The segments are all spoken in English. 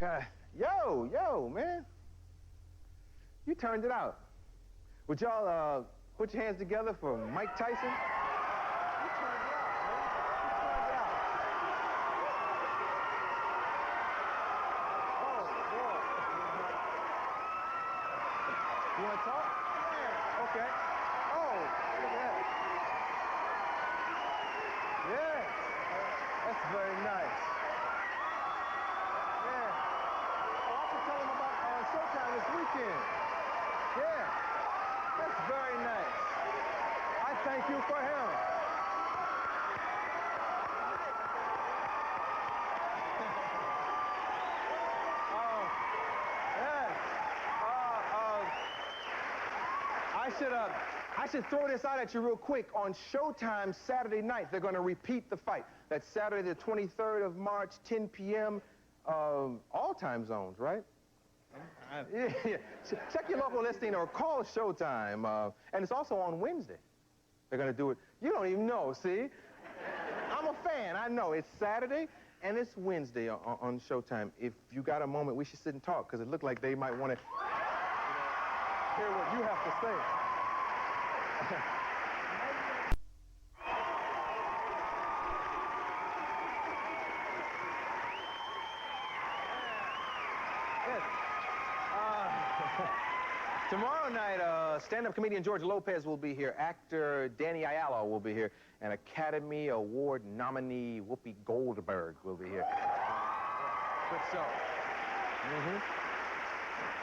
Yo, man. You turned it out. Would y'all put your hands together for Mike Tyson? You turned it out, man. You turned it out. Oh, boy. You want to talk? Yeah. Okay. Oh, look at that. Yeah. That's very nice. Showtime this weekend. Yeah, that's very nice. I thank you for him. Yes. I should throw this out at you real quick. On Showtime Saturday night, they're going to repeat the fight. That's Saturday the 23rd of March, 10 p.m. All time zones, right? Yeah. Check your local listing or call Showtime. And it's also on Wednesday. They're going to do it. You don't even know, see? I'm a fan. I know. It's Saturday and it's Wednesday on Showtime. If you got a moment, we should sit and talk because it looked like they might want to hear what you have to say. Tomorrow night, stand-up comedian George Lopez will be here. Actor Danny Aiello will be here. And Academy Award nominee Whoopi Goldberg will be here. Good show.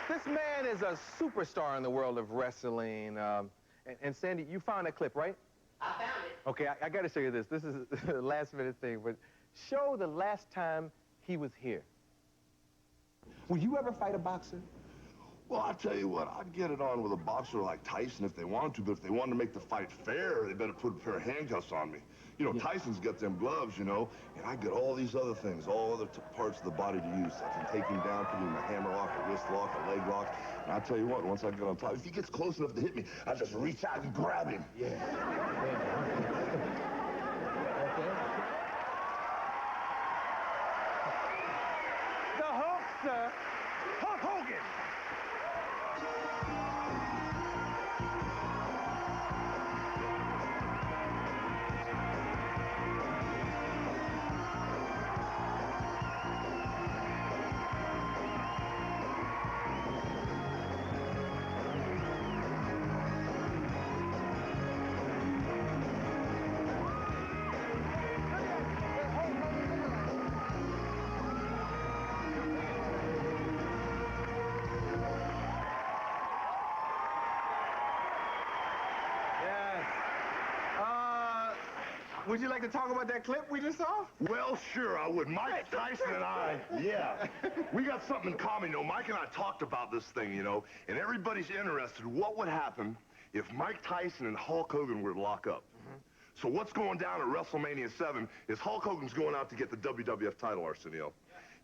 This man is a superstar in the world of wrestling. And Sandy, you found that clip, right? I found it. Okay, I got to show you this. This is a last-minute thing, but show the last time he was here. Will you ever fight a boxer? Well, I tell you what, I'd get it on with a boxer like Tyson if they wanted to, but if they wanted to make the fight fair, they better put a pair of handcuffs on me. You know, Tyson's got them gloves, you know, and I get all these other things, all other parts of the body to use. I can take him down, put him in a hammer lock, a wrist lock, a leg lock, and I tell you what, once I get on top, if he gets close enough to hit me, I just reach out and grab him. Yeah. Okay. The Hulkster, Hulk Hogan. Would you like to talk about that clip we just saw? Well, sure, I would. Mike Tyson and I, yeah. We got something in common, you know. Mike and I talked about this thing, you know, and everybody's interested. What would happen if Mike Tyson and Hulk Hogan were to lock up? So what's going down at WrestleMania 7 is Hulk Hogan's going out to get the WWF title, Arsenio.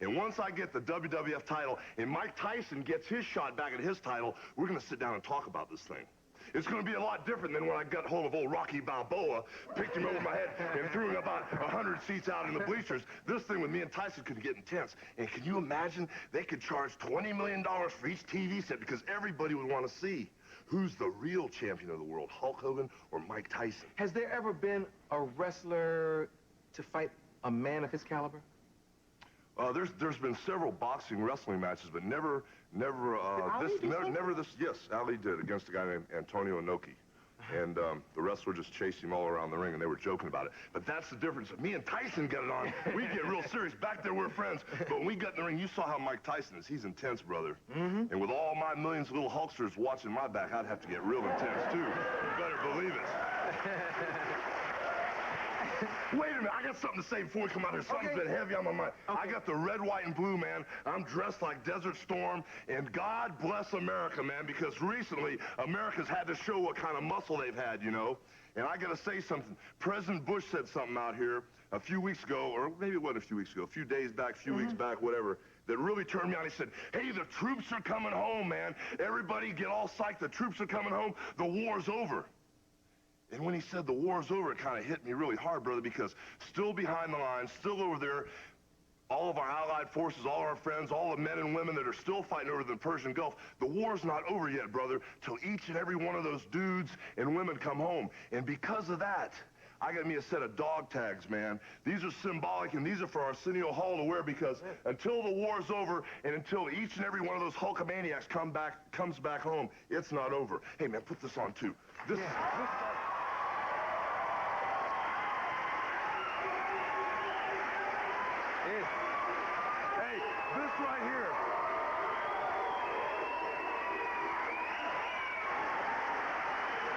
And once I get the WWF title and Mike Tyson gets his shot back at his title, we're going to sit down and talk about this thing. It's going to be a lot different than when I got hold of old Rocky Balboa, picked him over my head, and threw him about 100 seats out in the bleachers. This thing with me and Tyson could get intense. And can you imagine? They could charge $20 million for each TV set because everybody would want to see who's the real champion of the world, Hulk Hogan or Mike Tyson. Has there ever been a wrestler to fight a man of his caliber? There's been several boxing wrestling matches, but never this. Yes, Ali did against a guy named Antonio Inoki, and the wrestler just chased him all around the ring, and they were joking about it. But that's the difference. If me and Tyson get it on, we get real serious. Back there we're friends, but when we got in the ring, you saw how Mike Tyson is. He's intense, brother. And with all my millions of little Hulksters watching my back, I'd have to get real intense too. You better believe it. Wait a minute, I got something to say before we come out here. Something's been heavy on my mind. I got the red, white, and blue, man. I'm dressed like Desert Storm, and God bless America, man, because recently America's had to show what kind of muscle they've had, you know. And I got to say something. President Bush said something out here a few weeks ago, or maybe it wasn't a few weeks ago, a few days back, a few weeks back, whatever, that really turned me on. He said, hey, the troops are coming home, man. Everybody get all psyched. The troops are coming home. The war's over. And when he said the war's over, it kind of hit me really hard, brother, because still behind the lines, still over there, all of our allied forces, all our friends, all the men and women that are still fighting over the Persian Gulf. The war's not over yet, brother, till each and every one of those dudes and women come home. And because of that, I got me a set of dog tags, man. These are symbolic, and these are for Arsenio Hall to wear, because until the war's over and until each and every one of those Hulkamaniacs comes back home, it's not over. Hey, man, put this on, too. This Hey, this right here.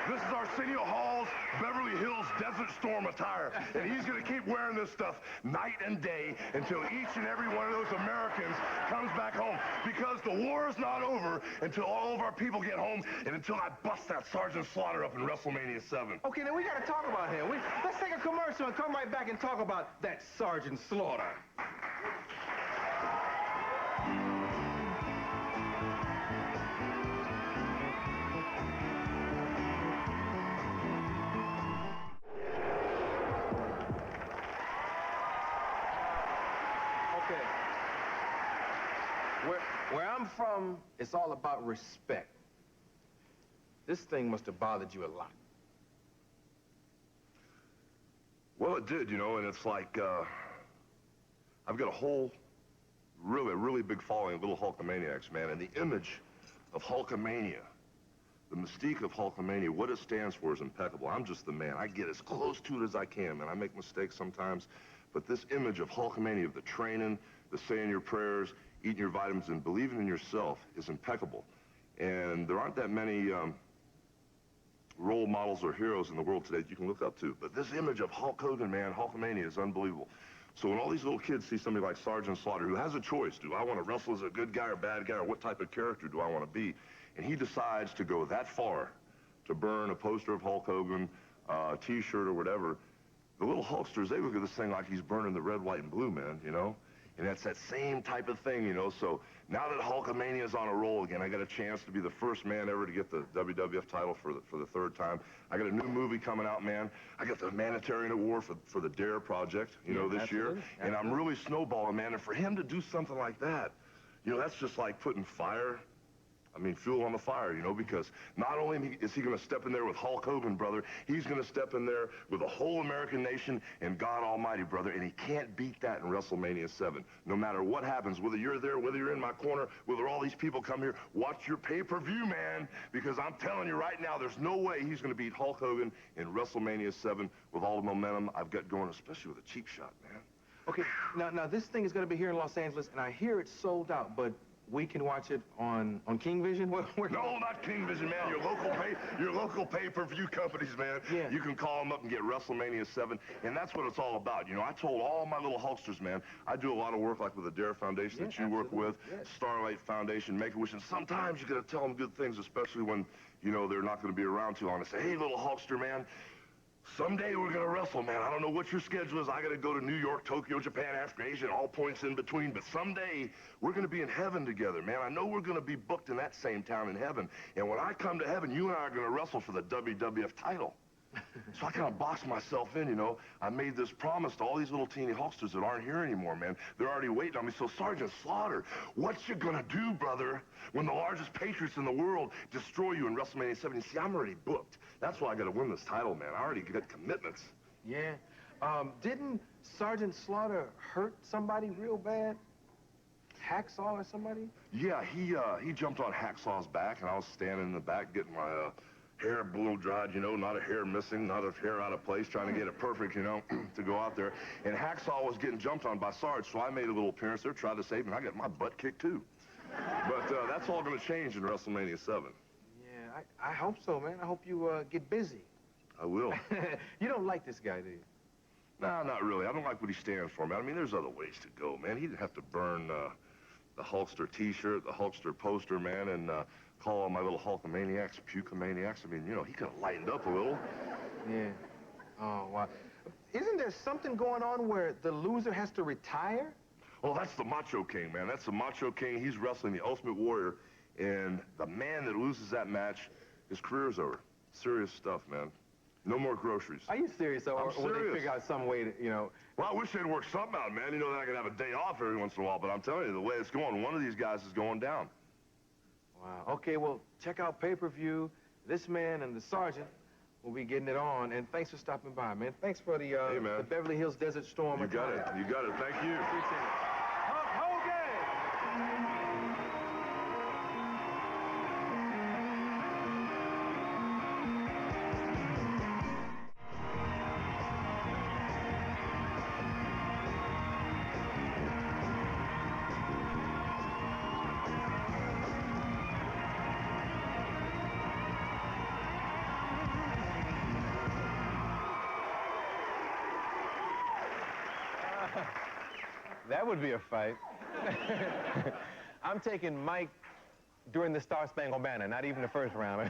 This is Arsenio Hall's Beverly Hills Desert Storm attire. And he's going to keep wearing this stuff night and day until each and every one of those Americans comes back home. Because the war is not over until all of our people get home and until I bust that Sergeant Slaughter up in WrestleMania 7. Okay, then we got to talk about him. Let's take a commercial and come right back and talk about that Sergeant Slaughter. Where I'm from, it's all about respect. This thing must have bothered you a lot. Well, it did, you know, and it's like, I've got a whole, really big following of little Hulkamaniacs, man, and the image of Hulkamania, the mystique of Hulkamania, what it stands for is impeccable. I'm just the man. I get as close to it as I can, man. I make mistakes sometimes, but this image of Hulkamania, of the training, the saying your prayers, eating your vitamins, and believing in yourself is impeccable. And there aren't that many role models or heroes in the world today that you can look up to. But this image of Hulk Hogan, man, Hulkamania is unbelievable. So when all these little kids see somebody like Sergeant Slaughter, who has a choice, do I want to wrestle as a good guy or bad guy, or what type of character do I want to be? And he decides to go that far to burn a poster of Hulk Hogan, a T-shirt or whatever. The little Hulksters, they look at this thing like he's burning the red, white, and blue, man, you know? And that's that same type of thing, you know? So now that Hulkamania's on a roll again, I got a chance to be the first man ever to get the WWF title for the third time. I got a new movie coming out, man. I got the Humanitarian Award for the DARE project, you know, this year. And I'm really snowballing, man. And for him to do something like that, you know, that's just like putting fuel on the fire, you know, because not only is he going to step in there with Hulk Hogan, brother, he's going to step in there with the whole American nation and God Almighty, brother, and he can't beat that in WrestleMania 7. No matter what happens, whether you're there, whether you're in my corner, whether all these people come here, watch your pay-per-view, man, because I'm telling you right now, there's no way he's going to beat Hulk Hogan in WrestleMania 7 with all the momentum I've got going, especially with a cheap shot, man. Okay, now this thing is going to be here in Los Angeles, and I hear it's sold out, but we can watch it on King Vision? No, not King Vision, man. Your local pay-per-view companies, man. Yeah. You can call them up and get WrestleMania 7, and that's what it's all about. You know, I told all my little Hulksters, man, I do a lot of work like with the DARE Foundation that you work with, Starlight Foundation, Make-A-Wish, and sometimes you got to tell them good things, especially when, you know, they're not going to be around too long. I say, hey, little Hulkster, man, someday we're going to wrestle, man. I don't know what your schedule is. I got to go to New York, Tokyo, Japan, Africa, Asia, and all points in between. But someday we're going to be in heaven together, man. I know we're going to be booked in that same town in heaven. And when I come to heaven, you and I are going to wrestle for the WWF title. So I kind of boxed myself in, you know. I made this promise to all these little teeny Hulksters that aren't here anymore, man. They're already waiting on me. So Sergeant Slaughter, what you gonna do, brother, when the largest patriots in the world destroy you in WrestleMania 7? You see, I'm already booked. That's why I gotta win this title, man. I already got commitments. Yeah. Didn't Sergeant Slaughter hurt somebody real bad? Hacksaw or somebody? Yeah, he jumped on Hacksaw's back, and I was standing in the back getting my hair blow-dried, you know, not a hair missing, not a hair out of place, trying to get it perfect, you know, to go out there. And Hacksaw was getting jumped on by Sarge, so I made a little appearance there, tried to save him, and I got my butt kicked, too. But that's all going to change in WrestleMania 7. Yeah, I hope so, man. I hope you get busy. I will. You don't like this guy, do you? No, not really. I don't like what he stands for, man. I mean, there's other ways to go, man. He didn't have to burn the Hulkster T-shirt, the Hulkster poster, man, and call all my little Hulkamaniacs, Pukamaniacs. I mean, you know, he could have lightened up a little. Yeah. Oh, wow. Isn't there something going on where the loser has to retire? Oh, that's the Macho King, man. That's the Macho King. He's wrestling the Ultimate Warrior, and the man that loses that match, his career's over. Serious stuff, man. No more groceries. Are you serious? Or I'm will they serious. figure out some way to, you know? Well, I wish they'd work something out, man. You know, that I could have a day off every once in a while, but I'm telling you, the way it's going, one of these guys is going down. Wow. Okay, well, check out pay-per-view. This man and the sergeant will be getting it on. And thanks for stopping by, man. Thanks for the, Hey, man. the Beverly Hills Desert Storm. You got it. You got it. Thank you. Appreciate it. Hulk Hogan! That would be a fight. I'm taking Mike during the Star Spangled Banner, not even the first round.